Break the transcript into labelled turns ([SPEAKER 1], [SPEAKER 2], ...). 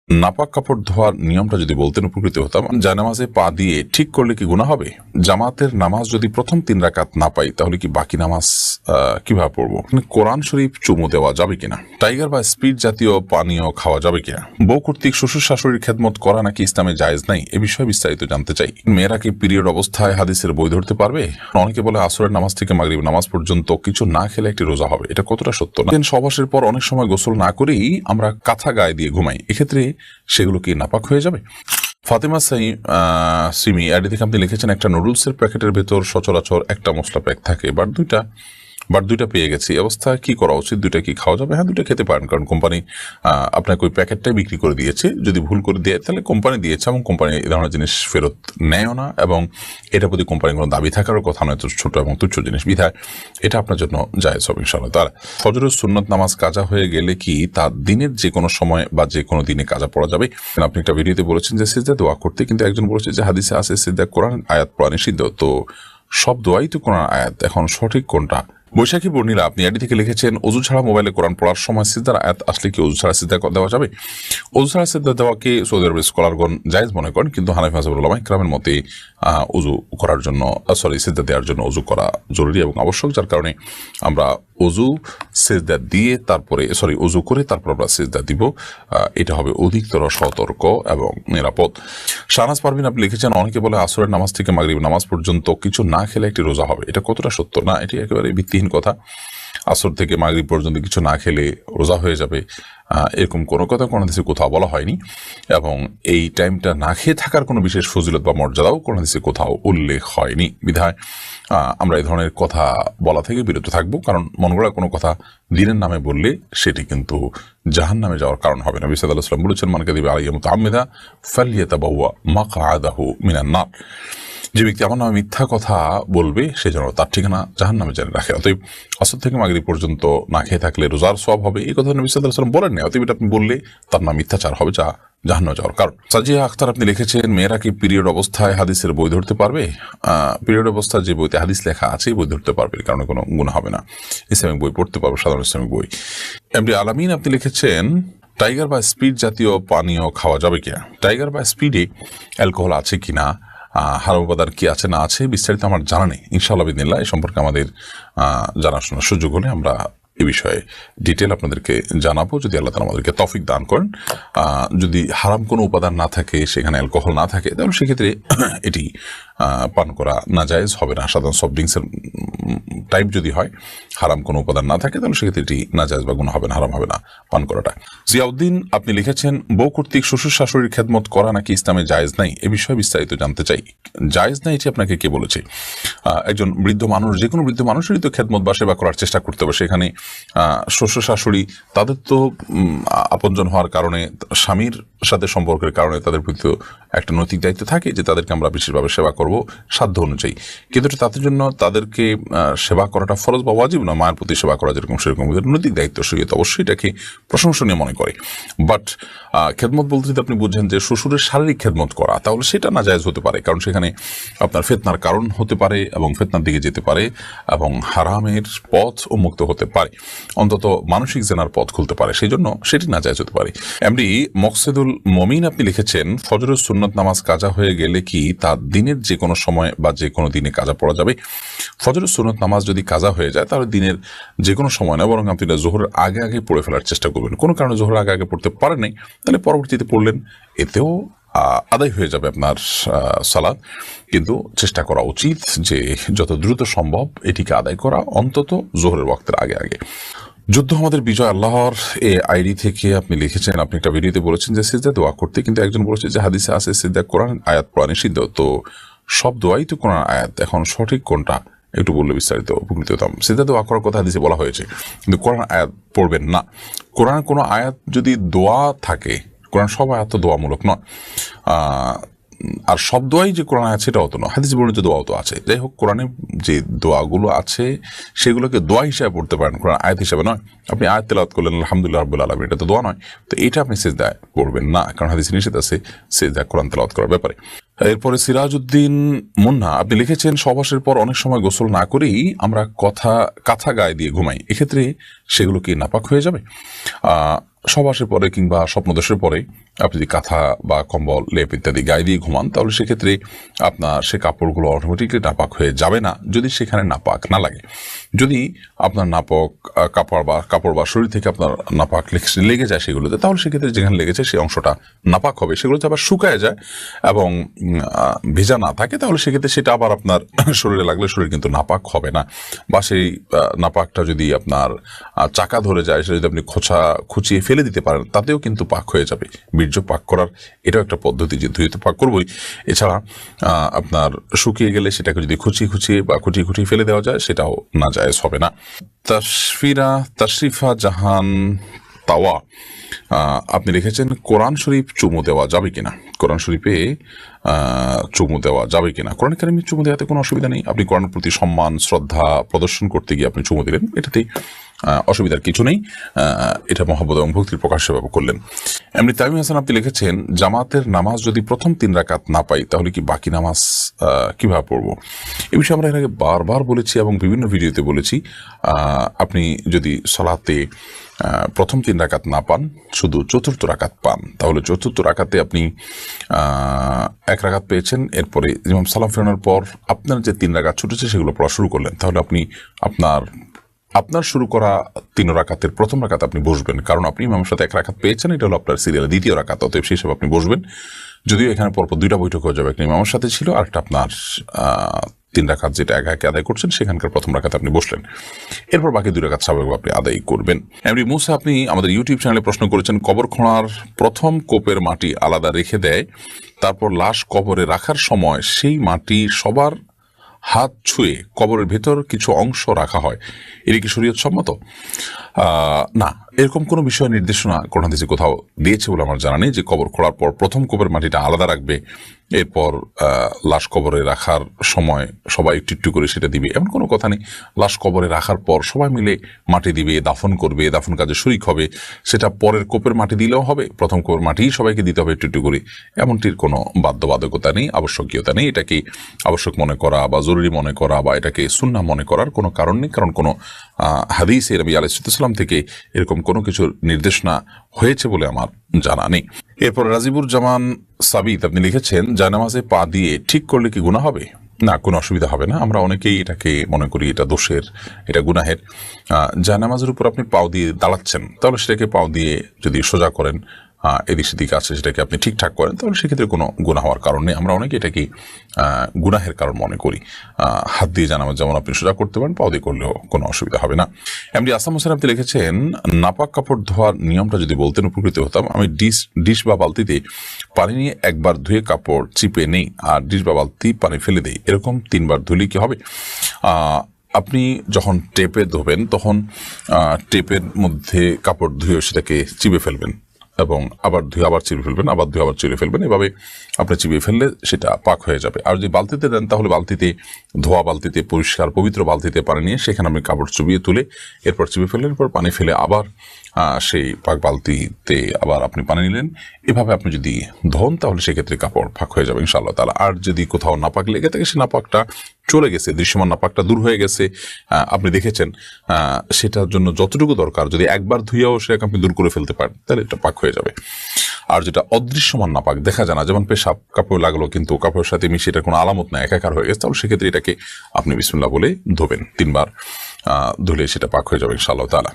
[SPEAKER 1] নাপাক কাপড় ধোয়ার নিয়মটা যদি বলতেন উপকৃত হতাম। জানামাজে পা দিয়ে ঠিক করলে কি গুনাহ হবে? জামাতের নামাজ যদি প্রথম 3 রাকাত না পাই তাহলে কি বাকি নামাজ কিভাবে পড়বো? কোরআন শরীফ চুমু দেওয়া যাবে কিনা? টাইগার বা স্পিড জাতীয় পানীয় খাওয়া যাবে কিনা? বউ কর্তৃক শ্বশুর শাশুড়ির খেদমত করা নাকি ইসলামে জায়েজ নাই, এ বিষয়ে বিস্তারিত জানতে চাই। মেয়েরা কি পিরিয়ড অবস্থায় হাদিসের বই ধরতে পারবে? অনেকে বলে আসরের নামাজ থেকে মাগরিব নামাজ পর্যন্ত কিছু না খেলে একটি রোজা হবে, এটা কতটা সত্য? না সহবাসের পর অনেক সময় গোসল না করেই আমরা কাঁথা গায়ে দিয়ে ঘুমাই, এক্ষেত্রে সেগুলো কি নাপাক হয়ে যাবে? ফাতেমা সিমি আইডি থেকে আপনি লিখেছেন, একটা নুডলসের প্যাকেটের ভেতর সচরাচর একটা মশলা প্যাক থাকে, বাট দুইটা পেয়ে গেছি, অবস্থা কি করা উচিত? দুইটা কি খাওয়া যাবে? হ্যাঁ, দুইটা খেতে পারেন, কারণ কোম্পানি আপনাকে ওই প্যাকেটটাই বিক্রি করে দিয়েছে। যদি ভুল করে দেয় তাহলে কোম্পানি দিয়েছে, এবং কোম্পানি এই ধরনের জিনিস ফেরত নেয়ও না, এবং এটার প্রতি কোম্পানির কোনো দাবি থাকারও কথা নয়, তো ছোট এবং তুচ্ছ জিনিস বিধায় এটা আপনার জন্য জায়েজ হবে ইনশাআল্লাহ। তার ফজরের সুন্নত নামাজ কাজা হয়ে গেলে কি তার দিনের যে কোনো সময় বা যে কোনো দিনে কাজা পড়া যাবে? আপনি একটা ভিডিওতে বলেছেন যে সিজদা দোয়া করতে, কিন্তু একজন বলেছে যে হাদিসে আছে সিজদা কোরআন আয়াত পড়া নিষিদ্ধ, তো সব দোয়াই তো কোরআন আয়াত, এখন সঠিক কোনটা? বৈশাখী বর্ণিলা আপনি আইডি থেকে লিখেছেন, অজু ছাড়া মোবাইলে কোরআন পড়ার সময় সিজদার আয়াত আসলে কি অজু ছাড়া সিজদা দেওয়া যাবে? অজু ছাড়া সিজদা দেওয়াকে সৌদি আরবের স্কলারগণ জায়েজ মনে করেন, কিন্তু হানাফি মাযহাবুল উলামা ইকরামের মতে অজু করার জন্য সিজদা দেওয়ার জন্য অজু করা জরুরি এবং আবশ্যক, যার কারণে আমরা অজু সিজদা দিয়ে অজু করে তারপর আমরা সিজদা দিব, এটা হবে অধিকতর সতর্ক এবং নিরাপদ। শাহনাজ পারভিন আপনি লিখেছেন, অনেকে বলে আসরের নামাজ থেকে মাগরিব নামাজ পর্যন্ত কিছু না খেলে একটি রোজা হবে, এটা কতটা সত্য? না, এটি একেবারে ভিত্তিহীন কথা। আসর থেকে মাগরিব পর্যন্ত কিছু না খেলে রোজা হয়ে যাবে, এরকম কোনো কথা কোনো হাদিসে কোথাও বলা হয়নি, এবং এই টাইমটা না খেয়ে থাকার কোনো বিশেষ ফজিলত বা মর্যাদাও কোনো হাদিসে কোথাও উল্লেখ হয়নি, বিধায় আমরা এই ধরনের কথা বলা থেকে বিরত থাকবো, কারণ মন গড়া কোনো কথা দিনের নামে বললে সেটি কিন্তু জাহান্নামে যাওয়ার কারণ হবে না। নবী সাল্লাল্লাহু আলাইহি ওয়াসাল্লাম বলেছেন, মান কাযিবা আলাইয়া মুতাআম্মিদান ফালইয়াতাবাওয়া মাকআদাহু মিনান নার। যে ব্যক্তি আমার নামে মিথ্যা কথা বলবে সে যেন তার ঠিকানা জাহান্নামে জেনে রাখে। অতএব আসর থেকে মাগরিব পর্যন্ত না খেয়ে থাকলে রোজার সওয়াব হবে, এই কথা নবী সাল্লাল্লাহু আলাইহি ওয়াসাল্লাম বলেন না। অতএব এটা আপনি বললে তার নাম মিথ্যাচার হবে, যা জাহান্নামে যাওয়ার কারণ। সাজিয়া আখতার আপনি লিখেছেন, মেয়েরা কি পিরিয়ড অবস্থায় হাদিসের বই ধরতে পারবে? পিরিয়ড অবস্থায় যে বইতে হাদিস লেখা আছে বই ধরতে পারবে, কারণে কোনো গুনাহ হবে না, ইসলামিক বই পড়তে পারবে, সাধারণ ইসলামিক বই। এমডি আলামিন আপনি লিখেছেন, টাইগার বা স্পিড জাতীয় পানীয় খাওয়া যাবে কিনা? টাইগার বা স্পিডে অ্যালকোহল আছে কিনা, হারাম উপাদান কি আছে না আছে বিস্তারিত আমার জানা নেই। ইনশাআল্লাহ বিদিনিল্লাহ এই সম্পর্কে আমাদের জানাশোনার সুযোগ হলে আমরা এ বিষয়ে ডিটেল আপনাদেরকে জানাবো, যদি আল্লাহ তাআলা আমাদেরকে তৌফিক দান করেন। যদি হারাম কোনো উপাদান না থাকে, সেখানে অ্যালকোহল না থাকে, তাহলে সেক্ষেত্রে এটি পান করা নাজায়েজ হবে না। সাধারণ সফট ড্রিঙ্কসের টাইপ যদি হয়, হারাম কোনো উপাদান না থাকে, তাহলে সেক্ষেত্রে এটি নাজায়েজ বা গুনাহ হবে না, হারাম হবে না পান করাটা। জিয়াউদ্দিন আপনি লিখেছেন, বউ কর্তৃক শ্বশুর শাশুড়ির খেদমত করা নাকি ইসলামে জায়েজ নাই, এ বিষয়ে বিস্তারিত জানতে চাই। জায়েজ নাই এটি আপনাকে কে বলেছে? একজন বৃদ্ধ মানুষ, যে কোনো বৃদ্ধ মানুষেরই তো খেদমত বা সেবা করার চেষ্টা করতে হবে। সেখানে শ্বশুর শাশুড়ি তাদের তো আপনজন হওয়ার কারণে, স্বামীর সাথে সম্পর্কের কারণে তাদের প্রতি তো একটা নৈতিক দায়িত্ব থাকে যে তাদেরকে আমরা বিশেষভাবে সেবা করব সাধ্য অনুযায়ী, কিন্তু তাদের জন্য তাদেরকে সেবা করাটা ফরজ বা ওয়াজিব না। মায়ের প্রতি সেবা করা যেরকম সেরকম নৈতিক দায়িত্ব, শরীয়ত অবশ্যই এটাকে প্রশংসনীয় মনে করে। বাট খেদমত বলতে যদি আপনি বুঝেন যে শ্বশুরের শারীরিক খেদমত করা, তাহলে সেটা নাজায়েজ হতে পারে, কারণ সেখানে আপনার ফিতনার কারণ হতে পারে এবং ফিতনার দিকে যেতে পারে এবং হারামের পথ উন্মুক্ত হতে পারে, অন্তত মানসিক জেনার পথ খুলতে পারে, সেই জন্য সেটি নাজায়েজ হতে পারে। এমডি মকসেদুল মমিন আপনি লিখেছেন, ফজরের সুন্নত নামাজ কাজা হয়ে গেলে কি তার দিনের যে কোনো সময় বা যে কোনো দিনে কাজা পড়া যাবে? ফজরের সুন্নত নামাজ যদি কাজা হয়ে যায় তাহলে দিনের যে কোনো সময় না, বরং আপনি জোহরের আগে আগে পড়ে ফেলার চেষ্টা করবেন। কোনো কারণে জোহরের আগে আগে পড়তে পারেন নাই, তাহলে পরবর্তীতে পড়লেন, এতেও আদায় হয়ে যাবে আপনার সালাত। কিন্তু চেষ্টা করা উচিত যে যত দ্রুত সম্ভব এটিকে আদায় করা, অন্তত জোহরের ওয়াক্তের আগে আগে। যুদ্ধ আমাদের বিজয় আল্লাহর এ আইডি থেকে আপনি লিখেছেন, আপনি একটা ভিডিওতে বলেছেন যে সিজদা দোয়া করতে, কিন্তু একজন বলেছে যে হাদিসে আছে সিজদা কোরআন আয়াত পড়া নিষিদ্ধ, তো সব দোয়াই তো কোরআন আয়াত, এখন সঠিক কোনটা একটু বললে বিস্তারিত উপকৃত হতাম। সিজদা দোয়া করার কথা হাদিসে বলা হয়েছে, কিন্তু কোরআন আয়াত পড়বেন না। কোরআন কোনো আয়াত যদি দোয়া থাকে, কোরআন সব আয়াত তো দোয়ামূলক নয়, আর সব দোয়াই যে কোরআন আছে সেটাও তো নয়, হাদিসে বর্ণিত দোয়াও তো আছে। যাই হোক, কোরআনে যে দোয়াগুলো আছে সেগুলোকে দোয়া হিসাবে পড়তে পারেন, কোরআন আয়াত হিসাবে নয়। আপনি আয়াত তেলাওয়াত করলেন আলহামদুলিল্লাহ রাব্বিল আলামিন, এটা তো দোয়া নয়, তো এটা আপনি সিজদায় পড়বেন না, কারণ হাদিসে নিষেধ আছে সিজদায় কোরআন তেলাওয়াত করার ব্যাপারে। এরপরে সিরাজউদ্দিন মুন্না আপনি লিখেছেন, সহবাসের পর অনেক সময় গোসল না করেই আমরা কাঁথা গায়ে দিয়ে ঘুমাই, এক্ষেত্রে সেগুলো কি নাপাক হয়ে যাবে? সহবাসের পরে কিংবা স্বপ্নদোষের পরে আপনি যদি কাঁথা বা কম্বল লেপ ইত্যাদি গায়ে দিয়ে ঘুমান, তাহলে সেক্ষেত্রে আপনার সে কাপড়গুলো অটোমেটিকলি নাপাক হয়ে যাবে না, যদি সেখানে নাপাক না লাগে। যদি আপনার নাপাক কাপড় বা শরীর থেকে আপনার নাপাক লেগে যায় সেগুলোতে, তাহলে সেক্ষেত্রে যেখানে লেগেছে সেই অংশটা নাপাক হবে। সেগুলো যদি আবার শুকায় যায় এবং ভেজা না থাকে, তাহলে সেক্ষেত্রে সেটা আবার আপনার শরীরে লাগলে শরীর কিন্তু নাপাক হবে না। বা সেই নাপাকটা যদি আপনার চাকা ধরে যায়, সেটা যদি আপনি খুঁচিয়ে ফেলে দিতে পারেন, তাতেও কিন্তু পাক হয়ে যাবে। বীর্য পাক করার এটাও একটা পদ্ধতি, যে ধুয়ে তো পাক করবোই, এছাড়া আপনার শুকিয়ে গেলে সেটাকে যদি খুঁটিয়ে ফেলে দেওয়া যায়, সেটাও না জায়েজ হবে না। তাশরিফা জাহান তাওয়া আপনি লিখেছেন, কোরআন শরীফ চুমু দেওয়া যাবে কিনা? কোরআন শরীফে চুমু দেওয়া যাবে কিনা? কোরআন কারিমে চুমু দেওয়াতে কোনো অসুবিধা নেই। আপনি কোরআনের প্রতি সম্মান শ্রদ্ধা প্রদর্শন করতে গিয়ে আপনি চুমু দিলেন, এটাতে অসুবিধার কিছু নেই। এটা মহব্বত এবং ভক্তির প্রকাশ সেভাবে করলেন। এমনি তামিম হাসান আপনি লিখেছেন, জামাতের নামাজ যদি প্রথম 3 রাকাত না পাই, তাহলে কি বাকি নামাজ কিভাবে পড়বো? এ বিষয়ে আমরা এর আগে বারবার বলেছি এবং বিভিন্ন ভিডিওতে বলেছি। আপনি যদি সালাতে প্রথম 3 রাকাত না পান, শুধু চতুর্থ রাকাত পান, তাহলে চতুর্থ রাকাতে আপনি 1 রাকাত পেয়েছেন, এরপরে ইমাম সালাম ফেরানোর পর আপনার যে 3 রাকাত ছুটেছে সেগুলো পড়া শুরু করলেন, তাহলে আপনি আপনার শুরু করা 3 রাকাতের প্রথম রাকাত আপনি বসবেন, কারণ আপনি ইমামের সাথে 1 রাকাত পেয়েছেন, এটা হলো আপনার সিরিয়ালের দ্বিতীয় রাকাত, অতএব সেই হিসাবে আপনি বসবেন। যদিও এখানে পরপর 2টা বৈঠক হয়ে যাবে, একটা ইমামের সাথে ছিল, আর একটা আপনার 3 রাকাত যেটা একে আদায় করছেন, সেখানকার প্রথম রাকাতে আপনি বসলেন, এরপর বাকি 2 রাকাত স্বাভাবিক আপনি আদায় করবেন। এমনি মুসা আপনি আমাদের ইউটিউব চ্যানেলে প্রশ্ন করেছেন, কবর খোঁড়ার প্রথম কোপের মাটি আলাদা রেখে দেয়, তারপর লাশ কবরে রাখার সময় সেই মাটি সবার হাত ছুঁয়ে কবরের ভেতর কিছু অংশ রাখা হয়, এটা কি শরীয়ত সম্মত? না, এরকম কোনো বিষয় নির্দেশনা কোরআন হাদিসে কোথাও দিয়েছে বলে আমার জানা নেই, যে কবর খোঁড়ার পর প্রথম কোপের মাটিটা আলাদা রাখবে, এরপর লাশ কবরে রাখার সময় সবাই একটু একটু করে সেটা দিবে, এমন কোনো কথা নেই। লাশ কবরে রাখার পর সবাই মিলে মাটি দিবে, দাফন করবে, দাফন কাজে শরিক হবে, সেটা পরের কোপের মাটি দিলেও হবে, প্রথম কোপের মাটিই সবাইকে দিতে হবে একটু একটু করে, এমনটির কোনো বাধ্যবাধকতা নেই, আবশ্যকীয়তা নেই। এটাকে আবশ্যক মনে করা বা জরুরি মনে করা বা এটাকে সুন্নাহ মনে করার কোনো কারণ নেই, কারণ কোনো হাদিসে নবী আলাইহিস সালাম থেকে এরকম কোনো কিছুর নির্দেশনা হয়েছে বলে আমার জানা নেই। এরপর রাজিবুর জামান সাবিত আপনি লিখেছেন, জায়নামাজে পা দিয়ে ঠিক করলে কি গুনাহ হবে? না, কোনো অসুবিধা হবে না। আমরা অনেকেই এটাকে মনে করি এটা দোষের, এটা গুনাহের। জায়নামাজের উপর আপনি পাও দিয়ে দাঁড়াচ্ছেন, তাহলে সেটাকে পাও দিয়ে যদি সোজা করেন, এদিক সেদিক আছে, সেটাকে আপনি ঠিকঠাক করেন, তাহলে সেক্ষেত্রে কোনো গুনাহ হওয়ার কারণ নেই। আমরা অনেকে এটাকে গুনাহের কারণ মনে করি। হাত দিয়ে জানামাজ যেমন আপনি সোজা করতে পারেন, পাও দিয়ে করলেও কোনো অসুবিধা হবে না। এমনি আসাম হোসেন আপনি লিখেছেন, নাপাক কাপড় ধোয়ার নিয়মটা যদি বলতেন উপকৃত হতাম। আমি ডিশ বা বালতিতে পানি নিয়ে একবার ধুয়ে কাপড় চিপে নেই, আর ডিশ বা বালতি পানি ফেলে দেই, এরকম 3 বার ধুলে কি হবে? আপনি যখন টেপে ধোবেন, তখন টেপের মধ্যে কাপড় ধুয়ে সেটাকে চিপে ফেলবেন, এবং আবার ধুয়ে আবার চিপে ফেলবেন, আবার ধুয়ে আবার চিপে ফেলবেন, এভাবে আপনি চিপে ফেললে সেটা পাক হয়ে যাবে। আর যদি বালতিতে দেন, তাহলে ধোয়া বালতিতে, পরিষ্কার পবিত্র বালতিতে পানি নিয়ে সেখানে আপনি কাপড় চুবিয়ে তুলে এরপর চিপে ফেললেন, এরপর পানি ফেলে আবার সেই পাক বালতিতে আবার আপনি পানি নিলেন। এভাবে আপনি যদি ধোন, তাহলে সেক্ষেত্রে কাপড় পাক হয়ে যাবে ইনশাআল্লাহ তাআলা। আর যদি কোথাও নাপাক লেগে থাকে, সে নাপাকটা চলে গেছে, দৃশ্যমান নাপাকটা দূর হয়ে গেছে, আপনি দেখেছেন, সেটার জন্য যতটুকু দরকার যদি একবার ধুয়েও সেটাকে আপনি দূর করে ফেলতে পারেন, তাহলে এটা পাক হয়ে যাবে। আর যেটা অদৃশ্যমান নাপাক, দেখা যায় না, যেমন পেশাব কাপড় লাগলো কিন্তু কাপড়ের সাথে মিশে এটার কোনো আলামত নাই, একাকার হয়ে গেছে, তাহলে সেক্ষেত্রে এটাকে আপনি বিসমিল্লাহ বলে ধোবেন, 3 বার ধুলে সেটা পাক হয়ে যাবে ইনশাআল্লাহ তাআলা।